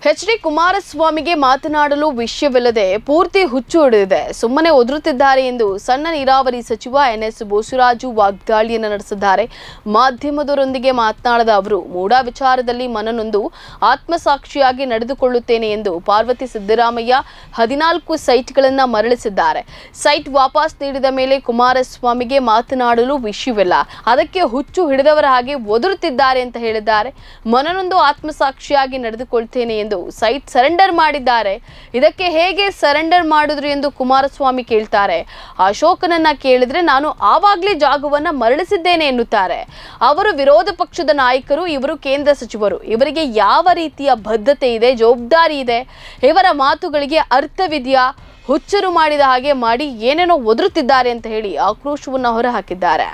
H D. ಕುಮಾರಸ್ವಾಮಿಗೆ ಮಾತನಾಡಲು ವಿಷಯವಿಲ್ಲದೆ ಪೂರ್ತಿ ಹುಚ್ಚು ಹಿಡಿದಿದೆ. ಸುಮ್ಮನೆ ಒದರುತ್ತಿದ್ದಾರೆ ಎಂದು ಸಣ್ಣ ನೀರಾವರಿ ಸಚಿವ ಎನ್.ಎಸ್. ಬೋಸರಾಜು ವಾಗ್ದಾಳಿಯನ್ನು ನಡೆಸಿದ್ದಾರೆ. ಮಾಧ್ಯಮದವರೊಂದಿಗೆ ಮಾತನಾಡಿದ ಅವರು, ಮೂಡಾ ವಿಚಾರದಲ್ಲಿ ಮನನೊಂದು ಆತ್ಮಸಾಕ್ಷಿಯಾಗಿ ನಡೆದುಕೊಳ್ಳುತ್ತೇನೆ ಎಂದು ಪಾರ್ವತಿ ಸಿದ್ದರಾಮಯ್ಯ 14 ಸೈಟ್ಗಳನ್ನು ಮರಳಿಸಿದ್ದಾರೆ. ಸೈಟ್ ವಾಪಸ್ ನೀಡಿದ ಮೇಲೆ ಕುಮಾರಸ್ವಾಮಿಗೆ ಮಾತನಾಡಲು ವಿಷಯವಿಲ್ಲ, ಅದಕ್ಕೆ ಹುಚ್ಚು ಹಿಡಿದವರ ಹಾಗೆ ಒದರುತ್ತಿದ್ದಾರೆ ಅಂತ ಹೇಳಿದ್ದಾರೆ. ಮನನೊಂದು ಆತ್ಮಸಾಕ್ಷಿಯಾಗಿ ನಡೆದುಕೊಳ್ತೇನೆ ಎಂದು ಸೈಟ್ ಸರೆಂಡರ್ ಮಾಡಿದ್ದಾರೆ. ಇದಕ್ಕೆ ಹೇಗೆ ಸರೆಂಡರ್ ಮಾಡಿದ್ರು ಎಂದು ಕುಮಾರಸ್ವಾಮಿ ಕೇಳ್ತಾರೆ. ಅಶೋಕನನ್ನ ಕೇಳಿದ್ರೆ ನಾನು ಆವಾಗಲೇ ಜಾಗವನ್ನ ಮರಳಿಸಿದ್ದೇನೆ ಎನ್ನುತ್ತಾರೆ. ಅವರು ವಿರೋಧ ಪಕ್ಷದ ನಾಯಕರು, ಇವರು ಕೇಂದ್ರ ಸಚಿವರು, ಇವರಿಗೆ ಯಾವ ರೀತಿಯ ಬದ್ಧತೆ ಇದೆ, ಜವಾಬ್ದಾರಿ ಇದೆ, ಇವರ ಮಾತುಗಳಿಗೆ ಅರ್ಥವಿದೆಯಾ? ಹುಚ್ಚರು ಮಾಡಿದ ಹಾಗೆ ಮಾಡಿ ಏನೇನೋ ಒದರುತ್ತಿದ್ದಾರೆ ಅಂತ ಹೇಳಿ ಆಕ್ರೋಶವನ್ನು ಹೊರಹಾಕಿದ್ದಾರೆ.